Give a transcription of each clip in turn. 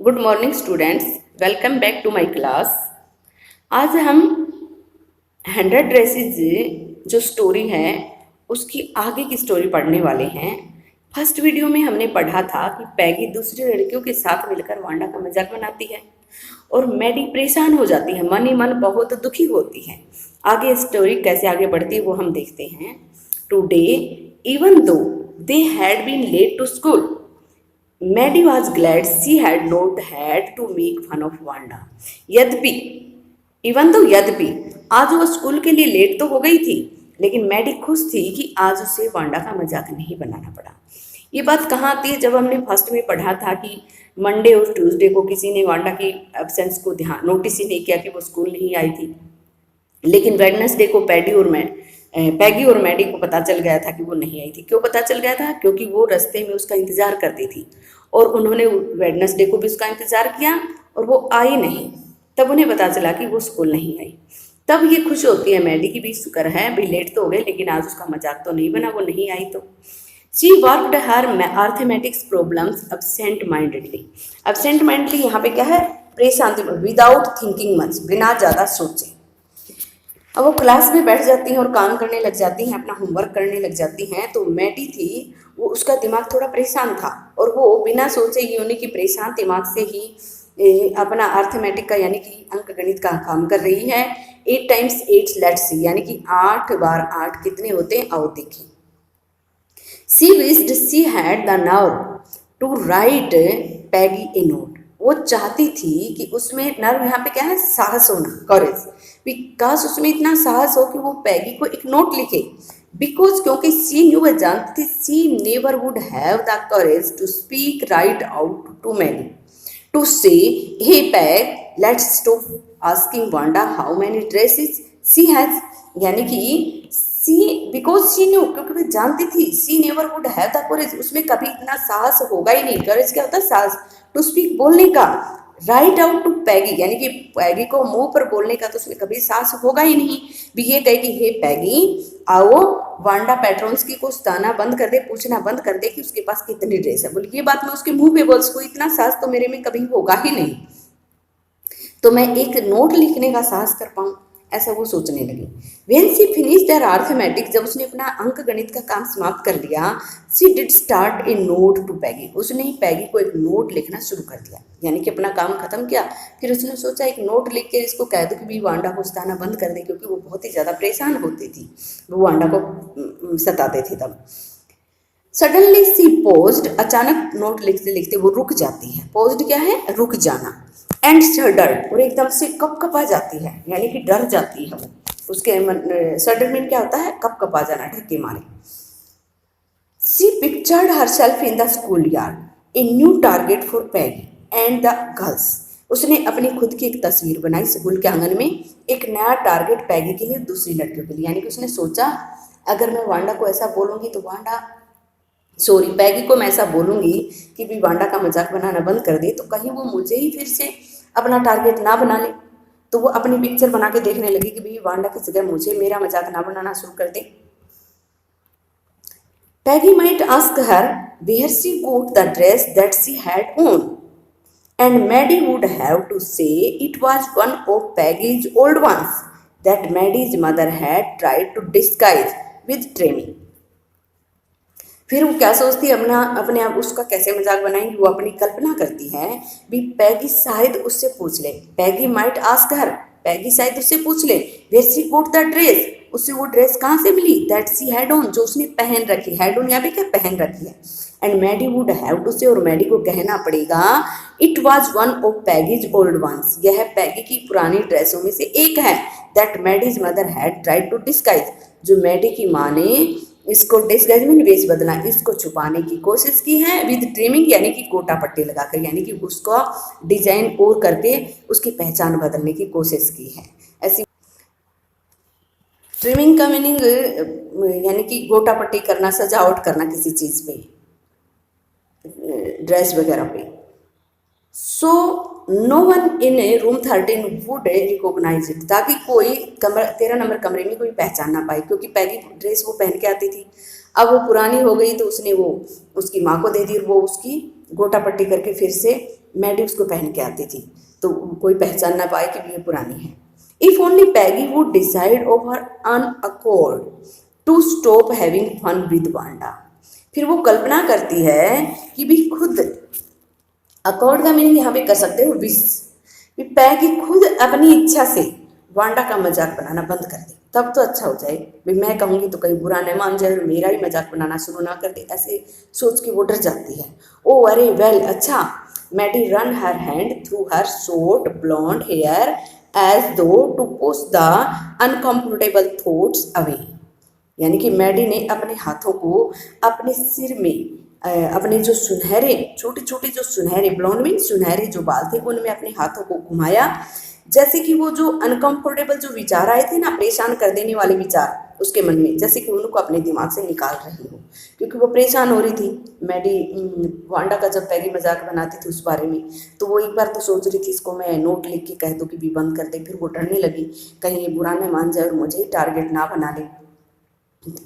Good morning students, welcome back to my class. आज हम 100 dresses जो स्टोरी है उसकी आगे की स्टोरी पढ़ने वाले हैं। फर्स्ट वीडियो में हमने पढ़ा था कि पैगी दूसरी लड़कियों के साथ मिलकर वांडा का मजाक बनाती है और मैडी परेशान हो जाती है, मन ही मन बहुत दुखी होती है। आगे स्टोरी कैसे आगे बढ़ती है वो हम देखते हैं। Today even though they had been late to school, Maddie was glad she had not had to make fun of Wanda. यद्यपि यद्यपि आज वो स्कूल के लिए लेट तो हो गई थी, लेकिन मैडी खुश थी कि आज उसे वांडा का मजाक नहीं बनाना पड़ा। ये बात कहाँ आती है? जब हमने फर्स्ट में पढ़ा था कि मंडे और ट्यूसडे को किसी ने वांडा की एब्सेंस को नोटिस ही नहीं किया कि वो स्कूल नहीं आई थी, लेकिन वेडनेसडे को पैगी और मैडी को पता चल गया था कि वो नहीं आई थी। क्यों पता चल गया था? क्योंकि वो रास्ते में उसका इंतज़ार करती थी और उन्होंने वेडनेसडे को भी उसका इंतज़ार किया और वो आई नहीं। तब उन्हें पता चला कि वो स्कूल नहीं आई। तब ये खुश होती है मैडी की भी शुक्र है भाई, लेट तो हो गए लेकिन आज उसका मजाक तो नहीं बना, वो नहीं आई। तो she worked her arithmetics problems absent mindedly. Absent माइंडली यहाँ पे क्या है? परेशान, विदाउट थिंकिंग मच, बिना ज़्यादा सोचे। अब वो क्लास में बैठ जाती हैं और काम करने लग जाती हैं, अपना होमवर्क करने लग जाती हैं। तो मैडी थी, वो उसका दिमाग थोड़ा परेशान था और वो बिना सोचे यानी कि परेशान दिमाग से ही अपना अर्थमेटिक का यानी कि अंक गणित का काम कर रही है। 8 टाइम्स 8 लेट्स सी, यानी कि 8 बार 8 कितने होते हैं, आओ देखें। She wished she had the nerve to write Peggy a note. वो चाहती थी कि उसमें नर्व यहाँ पे क्या है? साहस होना, कॉरेज। बिकॉज उसमें इतना साहस हो कि वो पैगी को एक नोट लिखे। बिकॉज क्योंकि सी न्यू, वह जानती थी she never would have the courage to speak right out to many to say hey Peg let's stop asking Wanda how many dresses she has, यानी कि सी बिकॉज सी न्यू, क्योंकि वह जानती थी she never would have the courage, उसमें कभी इतना साहस होगा ही नहीं। करेज क्या होता है? साहस। टू स्पीक, बोलने का। राइट आउट टू पैगी, यानी कि पैगी को मुंह पर बोलने का, तो उसमें कभी साहस होगा ही नहीं। भी ये कहे कि हे पैगी आओ वांडा पैट्रॉन्स की को ताना बंद कर दे, पूछना बंद कर दे कि उसके पास कितनी ड्रेस है। बोले ये बात मैं उसके मुंह पे बोल सकूँ, इतना साहस तो मेरे में कभी होगा ही नहीं, तो मैं एक नोट लिखने का साहस कर पाऊँ, ऐसा वो सोचने लगी। When she finished her arithmetic, जब उसने अपना अंक गणित का काम समाप्त कर लिया, she did start a note to Peggy, उसने पैगी को एक नोट लिखना शुरू कर दिया, यानी कि अपना काम खत्म किया। फिर उसने सोचा एक नोट लिख के इसको कह दो कि भी वांडा को सताना बंद कर दे, क्योंकि वो बहुत ही ज़्यादा परेशान होती थी, वो वांडा को सताते थे। तब सडनली सी पोज्ड, अचानक नोट लिखते लिखते वो रुक जाती है। पोज्ड क्या है? रुक जाना। एंड शडर्ड, और एकदम से कपकपा जाती है, यानी कि डर जाती है वो। उसके शडर क्या होता है? कपकपा जाना, डर के मारे। She pictured herself in the school yard, a new target for Peggy and the girls. उसने अपनी खुद की एक तस्वीर बनाई स्कूल के आंगन में, एक नया टारगेट पैगी के लिए, दूसरी लड़कियों के लिए। यानी कि उसने सोचा अगर मैं वांडा को ऐसा बोलूँगी तो पैगी को मैं ऐसा बोलूँगी कि भी वांडा का मजाक बनाना बंद कर दे, तो कहीं वो मुझे ही फिर से अपना टारगेट ना बना ले। तो वो अपनी पिक्चर बना के देखने लगी कि भाई वांडा की जगह मुझे मेरा मजाक ना बनाना शुरू कर दे। Peggy might ask her where she got the dress that she had on, and Maddie would have to say it was one of Peggy's old ones that Maddie's mother had tried to disguise with trimming. फिर वो क्या सोचती है, अपने आप उसका कैसे मजाक बनाएंगी। वो अपनी कल्पना करती है भी पैगी शायद उससे पूछ ले, पैगी माइट आस्क हर, पैगी शायद उससे पूछ ले where she got the dress, उससे वो ड्रेस कहाँ से मिली, दैट शी हैड ऑन, जो उसने पहन रखी। हैड ऑन यहाँ पे क्या? पहन रखी है। And Maddie would have to say, और मैडी को कहना पड़ेगा it was one of Peggy's old ones, यह पैगी की पुरानी ड्रेसों में से एक है। That Maddie's mother had tried to disguise, जो मैडी की माँ ने इसको डिस्गाइज में वेश बदला, इसको छुपाने की कोशिश की है। विद ट्रिमिंग, यानी कि गोटा पट्टी लगाकर, यानी कि उसको डिजाइन और करके उसकी पहचान बदलने की कोशिश की है। ऐसी ट्रिमिंग का मीनिंग यानी कि गोटा पट्टी करना, सजावट करना किसी चीज़ पे, ड्रेस वगैरह पे। So no one in room 13 would recognise it, ताकि कोई 13 नंबर कमरे में कोई पहचान ना पाए, क्योंकि पैगी ड्रेस वो पहन के आती थी। अब वो पुरानी हो गई तो उसने वो उसकी माँ को दे दी, वो उसकी गोटा पट्टी करके फिर से मैडी उसको पहन के आती थी, तो कोई पहचान ना पाए कि भी ये पुरानी है। If only Peggy would decide of her own accord to stop having fun with Wanda. फिर वो कल्पना करती है कि भी खुद, अकॉर्ड का मीनिंग यहाँ पे कर सकते हो विश, कि पैगी खुद अपनी इच्छा से वांडा का मजाक बनाना बंद कर दे, तब तो अच्छा हो जाए। भाई मैं कहूँगी तो कहीं बुरा न मान जाए और मेरा ही मजाक बनाना शुरू ना कर दे, ऐसे सोच के वो डर जाती है। ओ अरे वेल, अच्छा। Maddie run her hand through her short blonde hair as though to push the uncomfortable thoughts away. यानी कि मैडी ने अपने हाथों को अपने सिर में अपने जो सुनहरे छोटे छोटे जो सुनहरे ब्लॉन्ड में सुनहरे जो बाल थे उनमें अपने हाथों को घुमाया, जैसे कि वो जो अनकंफर्टेबल जो विचार आए थे ना, परेशान कर देने वाले विचार उसके मन में, जैसे कि उनको अपने दिमाग से निकाल रही हो, क्योंकि वो परेशान हो रही थी। मैडी वांडा का जब पैगी मजाक बनाती थी उस बारे में, तो वो एक बार तो सोच रही थी इसको मैं नोट लिख के कह दूँ कि भी बंद कर दे, फिर वो डरने लगी कहीं ये बुरा न मान जाए और मुझे ही टारगेट ना बना ले।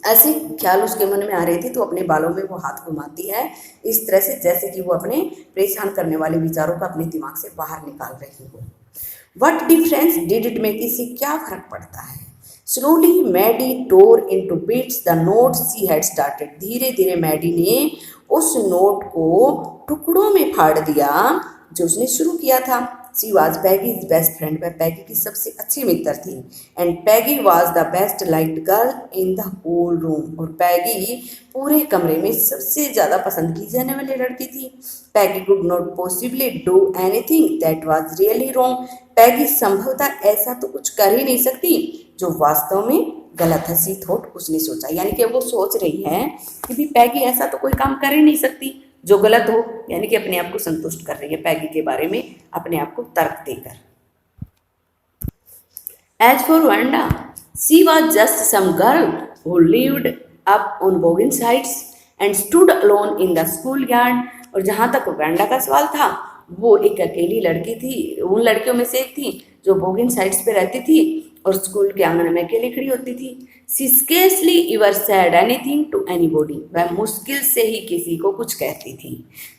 ऐसे ख्याल उसके मन में आ रहे थे, तो अपने बालों में वो हाथ घुमाती है इस तरह से जैसे कि वो अपने परेशान करने वाले विचारों का अपने दिमाग से बाहर निकाल रही हो। What difference did it make, इससे क्या फर्क पड़ता है। Slowly Maddie tore into bits the note she had started, धीरे धीरे मैडी ने उस नोट को टुकड़ों में फाड़ दिया जो उसने शुरू किया था। She was Peggy's best friend, वह पैगी की सबसे अच्छी मित्र थी। And Peggy was the best liked girl in the whole room, और पैगी पूरे कमरे में सबसे ज़्यादा पसंद की जाने वाली लड़की थी। Peggy could not possibly do anything that was really wrong, Peggy संभवतः ऐसा तो कुछ कर ही नहीं सकती जो वास्तव में गलत है। सी थॉट, उसने सोचा, यानी कि वो सोच रही है कि भी पैगी ऐसा तो कोई काम कर ही नहीं सकती जो गलत हो, यानी कि अपने आप को संतुष्ट कर रही है पैगी के बारे में अपने आप को तर्क देकर। As for Wanda, she was just some girl who lived up on Boggin sides and stood alone in the school yard, और जहाँ तक वांडा का सवाल था, वो एक अकेली लड़की थी, उन लड़कियों में से एक थी जो बोगिन साइड्स पे रहती थी और स्कूल के आंगन में अकेली खड़ी होती थी। She scarcely ever said anything to anybody, वह मुश्किल से ही किसी को कुछ कहती थी।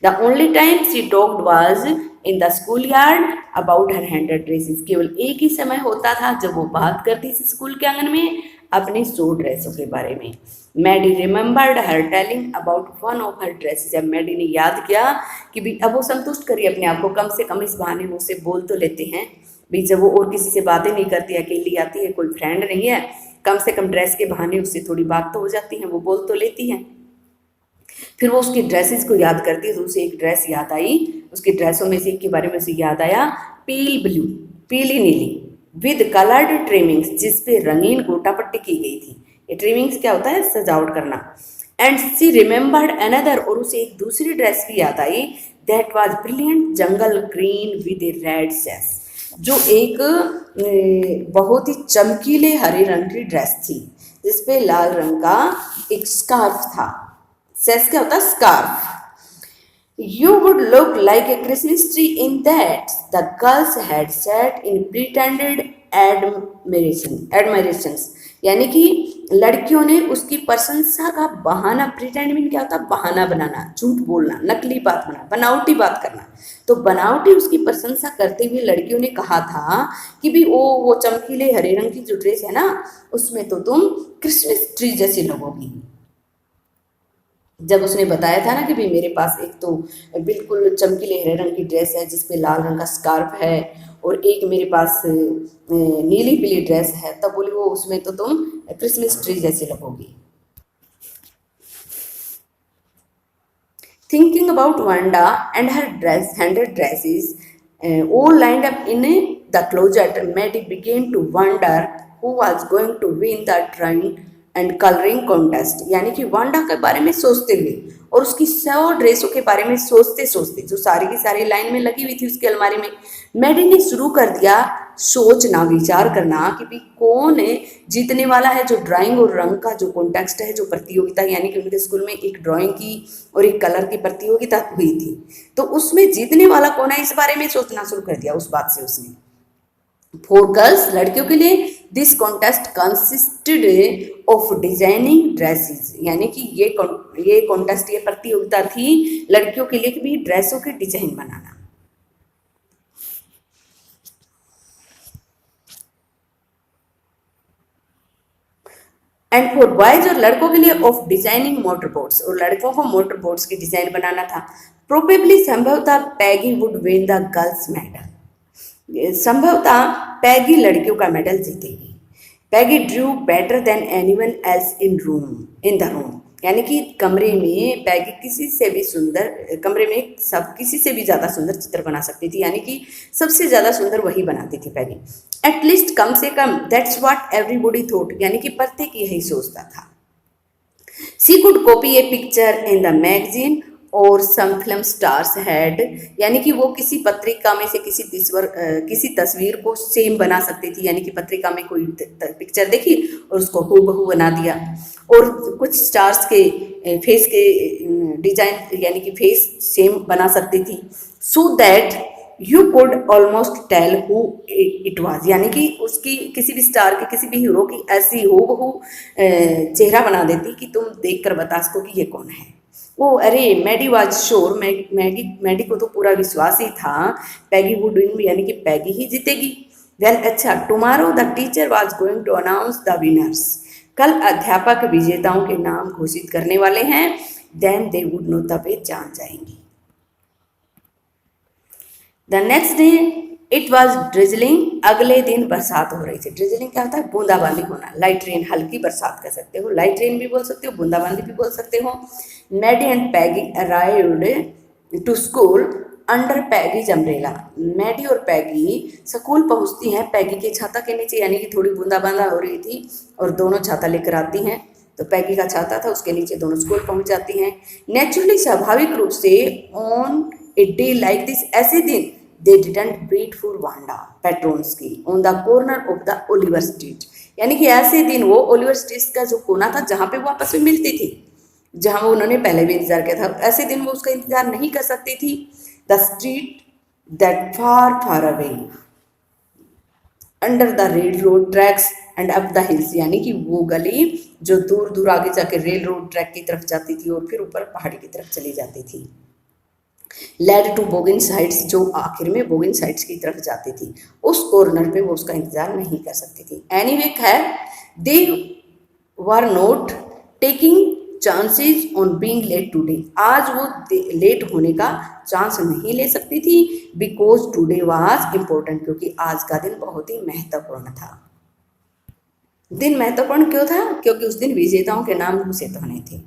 The only time she talked was in the school yard about her hundred dresses, केवल एक ही समय होता था जब वो बात करती थी स्कूल के आंगन में अपने शो ड्रेसों के बारे में। Maddie remembered her telling about one of her dresses, जब मैडी ने याद किया कि भी अब वो संतुष्ट करिए अपने आप को, कम से कम इस बहाने वो उसे बोल तो लेते हैं भी, जब वो और किसी से बातें नहीं करती, अकेली आती है, कोई फ्रेंड नहीं है, कम से कम ड्रेस के बहाने उससे थोड़ी बात तो हो जाती है, वो बोल तो लेती है। फिर वो उसकी ड्रेसेस को याद करती है, तो उसे एक ड्रेस याद आई, उसकी ड्रेसों में से एक के बारे में उसे याद आया, पील ब्लू, पीली नीली, विद कलर्ड ट्रिमिंग्स, जिस पे रंगीन गोटा पट्टी की गई थी। ये ट्रिमिंग्स क्या होता है, सजावट करना। एंड शी रिमेंबर्ड अनदर, और उसे एक दूसरी ड्रेस भी याद आई, that was brilliant jungle green with a red sash, जो एक बहुत ही चमकीले हरे रंग की ड्रेस थी जिसपे लाल रंग का एक स्कार्फ था। सेस क्या होता है, scarf. You would look like a Christmas tree in that, the girls had said in pretended admirations, यानी कि लड़कियों ने उसकी प्रशंसा का बहाना, प्रिटेंड मीन क्या होता है, बहाना बनाना, झूठ बोलना, नकली बात बनाना, बनावटी बात करना, तो बनावटी उसकी प्रशंसा करते हुए लड़कियों ने कहा था कि भी वो चमकीले हरे रंग की जो ड्रेस है ना, उसमें तो तुम क्रिसमस ट्री जैसी लगोगी। जब उसने बताया था ना कि भाई मेरे पास एक तो बिल्कुल चमकीले हरे रंग की ड्रेस है जिसपे लाल रंग का स्कार्फ है, और एक मेरे पास नीली पीली ड्रेस है, तब बोली वो उसमें तो तुम क्रिसमस ट्री जैसी लगोगी। Thinking about Wanda and her dress hundred dresses all lined up in the closet, Maddie began to wonder who was going to win the drawing and colouring contest, यानी कि वांडा के बारे में सोचते हुए और उसकी 100 ड्रेसों के बारे में सोचते सोचते, जो सारी की सारी लाइन में लगी हुई थी उसकी अलमारी में, मैडी ने शुरू कर दिया सोचना, विचार करना कि भी कौन जीतने वाला है। जो ड्राइंग और रंग का जो कॉन्टेस्ट है, जो प्रतियोगिता, यानी कि उनके स्कूल में एक ड्राइंग की और एक कलर की प्रतियोगिता हुई थी, तो उसमें जीतने वाला कौन है इस बारे में सोचना शुरू कर दिया। उस बात से उसने, फॉर गर्ल्स, लड़कियों के लिए, this contest consisted of designing dresses, यानी कि ये कॉन्टेस्ट, ये प्रतियोगिता थी लड़कियों के लिए कि भी ड्रेसों के design banana. And for boys और लड़कों के लिए ऑफ डिजाइनिंग मोटर बोट्स, और लड़कों को मोटर बोट्स की डिजाइन बनाना था। प्रोबेबली संभवतः Peggy would win the girls medal, संभवतः पैगी लड़कियों का मेडल जीतेगी। Peggy drew better than anyone else in the room, यानी कि कमरे में पैगी किसी से भी सुंदर, कमरे में सब किसी से भी ज़्यादा सुंदर चित्र बना सकती थी, यानी कि सबसे ज़्यादा सुंदर वही बनाती थी पैगी। एटलीस्ट कम से कम दैट्स व्हाट एवरीबॉडी थॉट, यानी कि प्रत्येक यही सोचता था। She could copy a picture in the magazine or some film stars had, यानी कि वो किसी पत्रिका में से किसी तस्वीर को सेम बना सकती थी, यानी कि पत्रिका में कोई पिक्चर देखी और उसको हूबहू बना दिया। और कुछ स्टार्स के फेस के डिजाइन, यानी कि फेस सेम बना सकती थी। So that you could almost tell who it was, यानी कि उसकी किसी भी स्टार के, किसी भी हीरो की ऐसी हूबहू चेहरा बना देती कि तुम देखकर बता सको कि ये कौन है। ओ अरे मैडी वाज श्योर, मैडी को तो पूरा विश्वास ही था पैगी वुड विन, यानी कि पैगी ही जीतेगी। वेल अच्छा, tomorrow the teacher was going to announce the winners, कल अध्यापक विजेताओं के नाम घोषित करने वाले हैं। देन दे वुड नो, तब वे जान जाएंगी। The next day it was drizzling, अगले दिन बरसात हो रही थी। ड्रिजलिंग क्या होता है? बूंदाबांदी होना। लाइट रेन, हल्की बरसात कह सकते हो, लाइट रेन भी बोल सकते हो, बूंदाबांदी भी बोल सकते हो। Maddy and Peggy arrived to school under Peggy's umbrella, Maddy और पैगी स्कूल पहुंचती हैं पैगी के छाता के नीचे, यानी कि थोड़ी बूंदाबांदा हो रही थी और दोनों छाता लेकर आती हैं, तो पैगी का छाता था, उसके नीचे दोनों स्कूल पहुंच जाती हैं। नेचुरली, स्वाभाविक रूप से, on a day like this, ऐसे दिन they didn't wait for Wanda Petronsky on the corner of the Oliver Street, यानी कि ऐसे दिन वो ओलिवर स्ट्रीट का जो कोना था जहाँ पे वो आपस में मिलती थी, जहाँ वो उन्होंने पहले भी इंतजार किया था, ऐसे दिन वो उसका इंतजार नहीं कर सकती थी। The street that far far away under the rail road tracks and up the hills, यानी कि वो गली जो दूर दूर आगे जाके रेल रोड ट्रैक की तरफ जाती थी और फिर ऊपर पहाड़ी की तरफ चली जाती थी। लेड टू बोगिन साइड्स, जो आखिर में बोगिन साइड्स की तरफ जाती थी, उस कॉर्नर पे वो उसका इंतजार नहीं कर सकती थी। एनीवे खैर, they were not taking chances on being late today, आज वो लेट होने का चांस नहीं ले सकती थी, बिकॉज टुडे वाज इम्पोर्टेंट, क्योंकि आज का दिन बहुत ही महत्वपूर्ण था। दिन महत्वपूर्ण क्यों था? क्योंकि उस दिन विजेताओं के नाम घोषित होने थे।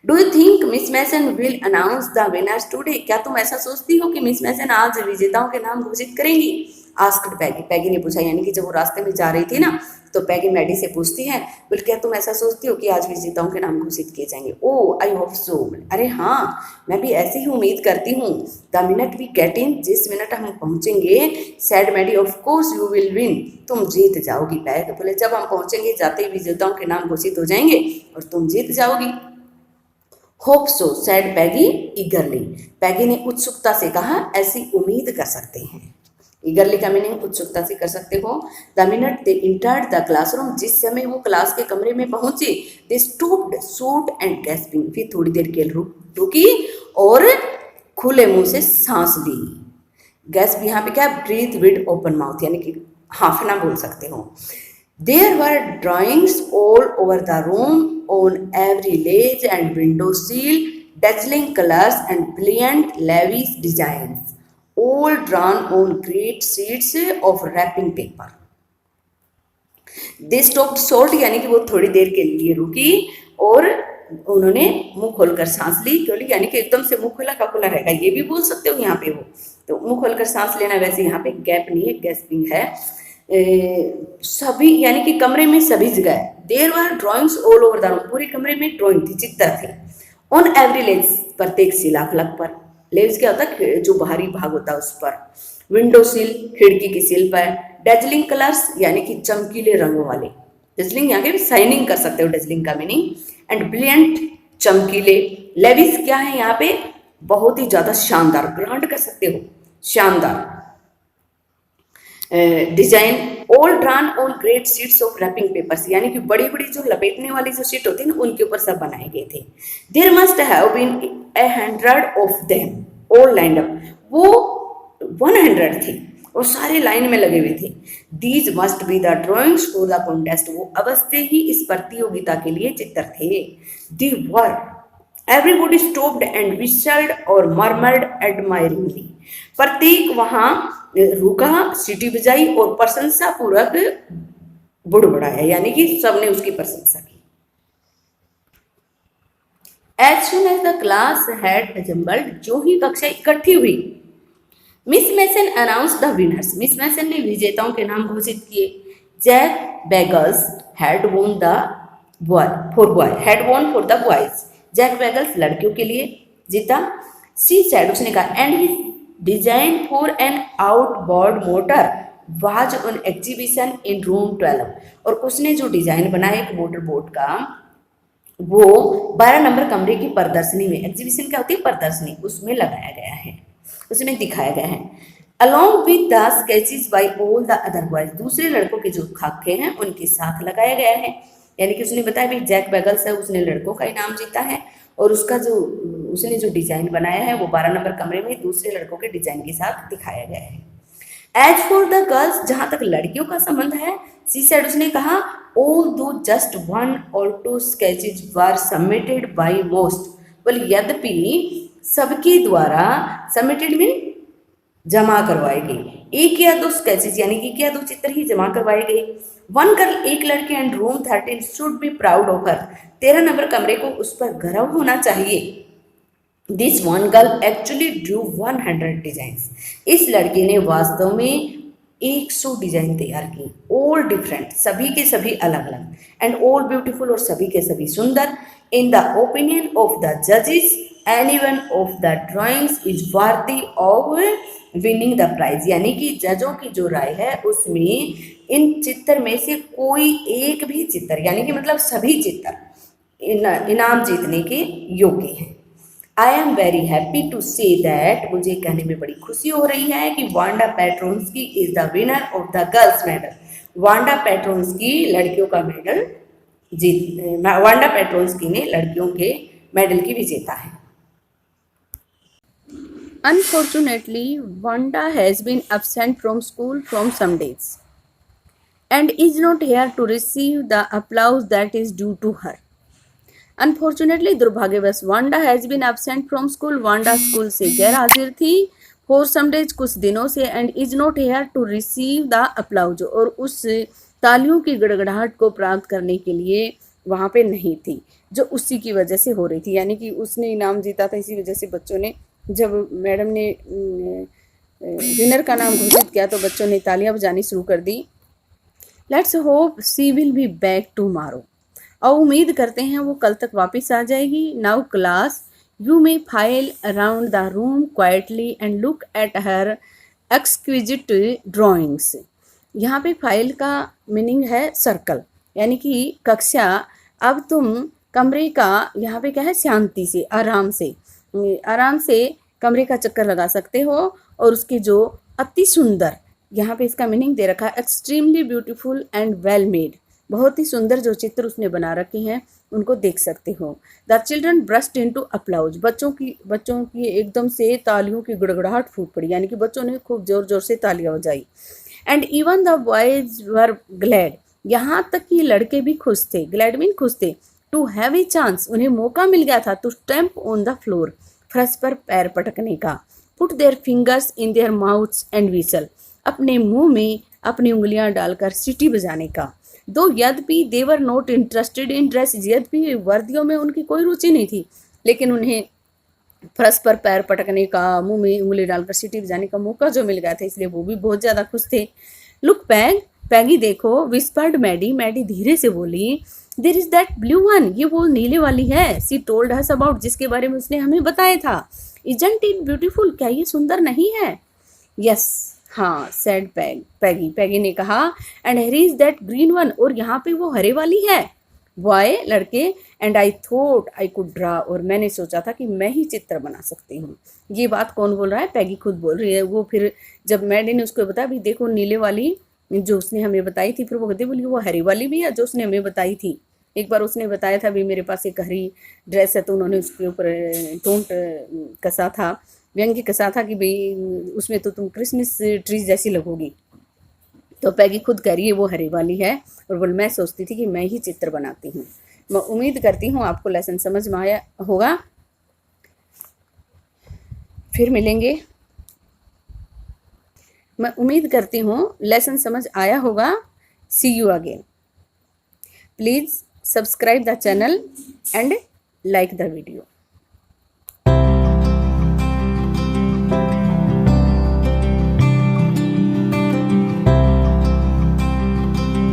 Do you think Miss Mason will announce the winners today, क्या तुम ऐसा सोचती हो कि मिस मैसन आज विजेताओं के नाम घोषित करेंगी? आस्क्ड पैगी, पैगी ने पूछा, यानी कि जब वो रास्ते में जा रही थी ना, तो पैगी मैडी से पूछती है, बोल क्या तुम ऐसा सोचती हो कि आज विजेताओं के नाम घोषित किए जाएंगे? ओ आई होप सो, अरे हाँ, मैं भी ऐसी ही उम्मीद करती हूँ। The minute we get in, जिस मिनट हम पहुँचेंगे, said Maddy, of course you will win, तुम जीत जाओगी। पैगी बोले जब हम पहुँचेंगे जाते ही विजेताओं के नाम घोषित हो जाएंगे और तुम जीत जाओगी। होप सो सैड पैगी ईगरली, पैगी ने उत्सुकता से कहा, ऐसी उम्मीद कर सकते हैं। ईगरली का मीनिंग उत्सुकता से कर सकते हो। The minute they entered the classroom, जिस समय वो क्लास के कमरे में पहुंचे, दे स्टूप्ड शॉट एंड गैस्पिंग, फिर थोड़ी देर के रुकी और खुले मुंह से सांस ली। गैस्प यहाँ पे क्या? ब्रीथ विद ओपन माउथ, यानी कि हाफना बोल सकते हो। There were drawings all over the room on every ledge and window sill, dazzling colors and brilliant lavish designs, all drawn on great sheets of wrapping paper. They stopped short, यानी कि वो थोड़ी देर के लिए रुकी और उन्होंने मुंह खोलकर सांस ली। क्यों ली? यानी कि एकदम से मुंह खुला का खुला रहेगा, ये भी बोल सकते हो यहाँ पे हो, तो मुंह खोलकर सांस लेना, वैसे यहाँ पे गैप नहीं है, गैस्पिंग है। सभी, यानी कि कमरे में सभी जगह। There were drawings all over the room, पूरे कमरे में ड्राइंग थी, चित्र थे। ऑन एवरी लेज, प्रत्येक शिलाफलक पर। लेज क्या होता है? जो बाहरी भाग होता है उस पर। विंडो सिल, खिड़की की सिल पर। डेजलिंग कलर्स, यानी कि चमकीले रंगों वाले। डेजलिंग यहाँ के शाइनिंग कर सकते हो, डेजलिंग का मीनिंग। एंड ब्रिलियंट, चमकीले। लेविस क्या है यहाँ पे? बहुत ही ज्यादा शानदार, ग्रांड कर सकते हो, शानदार। Design all drawn on great sheets of wrapping papers, यानी कि बड़ी बड़ी जो लपेटने वाली जो शीट होती है ना, उनके ऊपर सब बनाए गए थे। There must have been 100 of them all lined up, वो 100 थी और सारे लाइन में लगे हुए थे। These must be the drawings for the contest, वो अवश्य ही इस प्रतियोगिता के लिए चित्र थे। दी वर एवरीबॉडी स्टॉप्ड एंड विशल्ड और मर्मर्ड एडमायरिंगली, प्रत्येक वहां रुका, सीटी बजाई और प्रशंसा पूर्वक बुड़बुड़ाया, यानी कि सबने उसकी प्रशंसा की। As soon as the class had assembled, जो ही कक्षा इकट्ठी हुई, Miss Mason announce the winners, Miss Mason ने विजेताओं के नाम घोषित किए। Jack Beggles had won the had won for the boys, Jack Beggles लड़कियों के लिए जीता। सी सैड, उसने कहा, and his design for an outboard motor was on exhibition in room 12, और उसने जो डिजाइन बनाया एक मोटर बोट का, वो 12 नंबर कमरे की प्रदर्शनी में, एग्जीबिशन क्या होती है, प्रदर्शनी, उसमें लगाया गया है, उसमें दिखाया गया है। Along with the sketches by all the other boys, दूसरे लड़कों के जो खाके हैं उनके साथ लगाया गया है। यानी कि उसने बताया भी जैक बैगल्स है, उसने लड़कों का इनाम जीता है, और उसका जो उसने जो डिजाइन बनाया है वो 12 नंबर कमरे में दूसरे लड़कों के डिजाइन के साथ दिखाया गया है। एज फॉर द गर्ल्स, जहां तक लड़कियों का संबंध है, सी सेड, उसने कहा, ऑल दो just 1 or 2 sketches were submitted by most, बोले यद्यपि सबके द्वारा, सबमिटेड मीन जमा करवाए गए, 1 या 2 स्केचेज यानी कि 1 या 2 चित्र ही जमा करवाए गए। 1 गर्ल, एक लड़की, and room 13 should be proud of her, 13 number कमरे को उस पर गर्व होना चाहिए। This 1 girl actually Drew 100 designs, इस लड़की ने वास्तव में 100 डिजाइन तैयार की। ऑल डिफरेंट, सभी के सभी अलग अलग, एंड ऑल ब्यूटीफुल, और सभी के सभी सुंदर। In the opinion of the जजेस, any one of the drawings is worthy of winning the prize, यानी कि जजों की जो राय है उसमें इन चित्र में से कोई एक भी चित्र, यानी कि मतलब सभी चित्र इनाम जीतने के योग्य हैं। I am very happy to say that, मुझे कहने में बड़ी खुशी हो रही है कि Wanda Petronski is the winner of the girls medal, Wanda Petronski लड़कियों का मेडल वांडा पेट्रोन्स्की ने लड़कियों के मेडल की विजेता है। Unfortunately, Wanda has been absent from school from some days and is not here to receive the applause that is due to her. Unfortunately, दुर्भाग्यवश, Wanda has been absent from school, Wanda school से गैर हाजिर थी, for some days, कुछ दिनों से, and is not here to receive the applause, और उस तालियों की गड़गड़ाहट को प्राप्त करने के लिए वहाँ पे नहीं थी, जो उसी की वजह से हो रही थी। यानी कि उसने इनाम जीता था, इसी वजह से बच्चों ने, जब मैडम ने विनर का नाम घोषित किया तो बच्चों ने तालियां बजानी शुरू कर दी। Let's hope she will be back tomorrow, और उम्मीद करते हैं वो कल तक वापस आ जाएगी। Now class, you may file around the room quietly and look at her exquisite drawings. यहाँ पे फाइल का मीनिंग है सर्कल, यानी कि कक्षा, अब तुम कमरे का, यहाँ पे क्या है, शांति से, आराम से कमरे का चक्कर लगा सकते हो, और उसके जो अति सुंदर, यहाँ पे इसका मीनिंग दे रखा है extremely beautiful and well made, बहुत ही सुंदर जो चित्र उसने बना रखे हैं उनको देख सकते हो। द चिल्ड्रन ब्रस्ट इनटू अप्लाउज, बच्चों की एकदम से तालियों की गड़गड़ाहट फूट पड़ी, यानी कि बच्चों ने खूब जोर जोर से तालियां बजाई। And even the boys were glad, यहाँ तक कि लड़के भी खुश थे, ग्लैड मीन खुश थे, टू हैव ए चांस, उन्हें मौका मिल गया था, to stamp on the floor, फर्श पर पैर पटकने का, put their fingers in their mouths and whistle, अपने मुंह में अपनी उंगलियां डालकर सीटी बजाने का। दो यद्यपि they were not interested in dress, यद्यपि वर्दियों में उनकी कोई रुचि नहीं थी, लेकिन उन्हें फर्श पर पैर पटकने का, मुंह में उंगली डालकर सीटी बजाने का मौका जो मिल गया था, इसलिए वो भी बहुत ज़्यादा खुश थे। लुक पैगी देखो, विस्पर्ड मैडी धीरे से बोली, there is that blue one, ये वो नीले वाली है, सी टोल्ड हस अबाउट, जिसके बारे में उसने हमें बताया था। इजंट इट ब्यूटीफुल, क्या ये सुंदर नहीं है? यस, हाँ, सैड पैगी ने कहा, and here is that green one, और यहाँ पे वो हरे वाली है। बॉय, लड़के, and I thought I could draw, और मैंने सोचा था कि मैं ही चित्र बना सकती हूँ। ये बात कौन बोल रहा है? पैगी खुद बोल रही है। वो फिर जब मैडी ने उसको बताया, भी देखो नीले वाली जो उसने हमें बताई थी, फिर वो कहती बोली वो हरी वाली भी है जो उसने हमें बताई थी। एक बार उसने बताया था भी मेरे पास एक हरी ड्रेस है, तो उन्होंने उसके ऊपर टोंट कसा था, व्यंग्य कसा था कि भाई उसमें तो तुम क्रिसमस ट्री जैसी लगोगी। तो पैगी खुद कह रही है वो हरे वाली है, और बोल मैं सोचती थी कि मैं ही चित्र बनाती हूँ। मैं उम्मीद करती हूँ आपको लेसन समझ में आया होगा। फिर मिलेंगे। मैं उम्मीद करती हूँ लेसन समझ आया होगा। See you again. Please subscribe the channel and like the video.